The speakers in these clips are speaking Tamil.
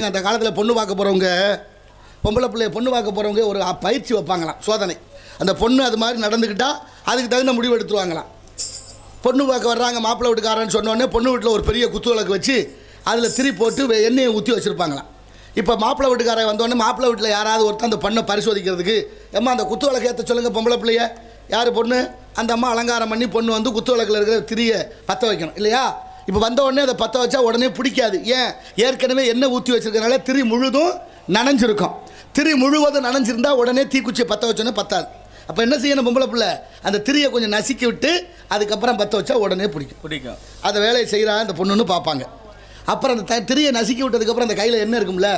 அந்த காலத்தில் பொண்ணு பார்க்க போகிறவங்க, பொம்பளை பிள்ளைய பொண்ணு பார்க்க போகிறவங்க ஒரு பயிற்சி வைப்பாங்களாம், சோதனை. அந்த பொண்ணு அது மாதிரி நடந்துக்கிட்டால் அதுக்கு தகுந்த முடிவு எடுத்துருவாங்களாம். பொண்ணு பார்க்க வர்றாங்க மாப்பிள்ளை வீட்டுக்காரன்னு சொன்னோடனே பொண்ணு வீட்டில் ஒரு பெரிய குத்து விளக்கு வச்சு அதில் திரி போட்டு எண்ணெயை ஊற்றி வச்சுருப்பாங்களாம். இப்போ மாப்பிள்ளை வீட்டுக்காரன் வந்தோடனே மாப்பிள்ளை வீட்டில் யாராவது ஒருத்தர் அந்த பொண்ணை பரிசோதிக்கிறதுக்கு, அம்மா அந்த குத்து விளக்கு ஏற்ற சொல்லுங்கள் பொம்பளை பிள்ளைய, யார் பொண்ணு, அந்த அம்மா அலங்காரம் பண்ணி பொண்ணு வந்து குத்து விளக்கில் இருக்கிற திரியை பற்ற வைக்கணும் இல்லையா? இப்போ வந்த உடனே அதை பற்ற வச்சா உடனே பிடிக்காது. ஏன்? ஏற்கனவே எண்ணெய் ஊற்றி வச்சுருக்கனால திரி முழுதும் நனைஞ்சிருக்கும். திரி முழுவதும் நனைஞ்சிருந்தால் உடனே தீக்குச்சியை பற்ற வச்சோன்னே பத்தாது. அப்போ என்ன செய்யணும், பொம்பளை பிள்ளை அந்த திரியை கொஞ்சம் நசுக்கி விட்டு அதுக்கப்புறம் பற்ற வச்சா உடனே பிடிக்கும். அந்த வேலையை செய்கிறா அந்த பொண்ணுன்னு பார்ப்பாங்க. அப்புறம் அந்த திரியை நசுக்கி விட்டதுக்கப்புறம் அந்த கையில் என்ன இருக்கும்ல,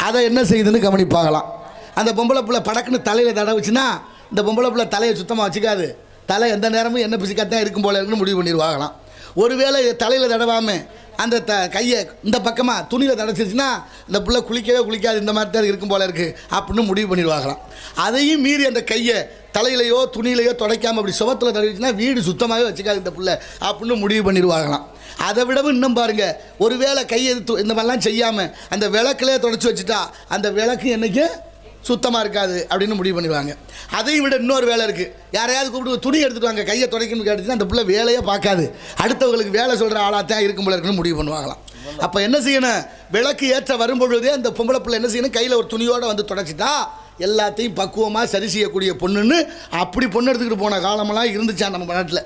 அதை என்ன செய்யுதுன்னு கவனிப்பாகலாம். அந்த பொம்பளை பிள்ளை படக்குன்னு தலையில் தடவுச்சுன்னா இந்த பொம்பளை பிள்ளை தலையை சுத்தமாக வச்சுக்காது, தலை எந்த நேரமும் என்ன பிசிக்காத்தான் இருக்கும் போல இருக்குன்னு முடிவு பண்ணிடுவாங்களாம். ஒருவேளை தலையில் தடவாமல் அந்த கையை இந்த பக்கமாக துணியில் தடைச்சிருச்சுன்னா இந்த பிள்ளை குளிக்கவே குளிக்காது, இந்த மாதிரி தான் இருக்கும் போல இருக்குது அப்படின்னு முடிவு பண்ணிடுவாங்களாம். அதையும் மீறி அந்த கையை தலையிலையோ துணியிலையோ துடைக்காமல் அப்படி சுவத்தில் தடவிச்சுன்னா வீடு சுத்தமாகவே வச்சுக்காது இந்த பிள்ளை அப்படின்னு முடிவு பண்ணிடுவாங்களாம். அதை விடவும் இன்னும் பாருங்கள், ஒருவேளை கையை இந்த மாதிரிலாம் செய்யாமல் அந்த விளக்கிலே தொடச்சி வச்சுட்டா அந்த விளக்கு என்றைக்கு சுத்தமாக இருக்காது அப்படின்னு முடிவு பண்ணிடுவாங்க. அதையும் விட இன்னொரு வேலை இருக்குது, யாரையாவது கூப்பிட்டு துணி எடுத்துகிட்டு வாங்க கையை துடைக்கணும்னு கேட்டுச்சுன்னா அந்த பிள்ளை வேலையே பார்க்காது, அடுத்தவங்களுக்கு வேலை சொல்கிற ஆளாத்தான் இருக்கும் போல இருக்குன்னு முடிவு பண்ணுவாங்களாம். அப்போ என்ன செய்யணும், விளக்கு ஏற்ற வரும்பொழுதே அந்த பொம்பளை பிள்ளை என்ன செய்யணும், கையில் ஒரு துணியோடு வந்து தொடச்சிட்டா எல்லாத்தையும் பக்குவமாக சரி செய்யக்கூடிய பொண்ணுன்னு அப்படி பொண்ணு எடுத்துக்கிட்டு போன காலமெல்லாம் இருந்துச்சா நம்ம நாட்டில்.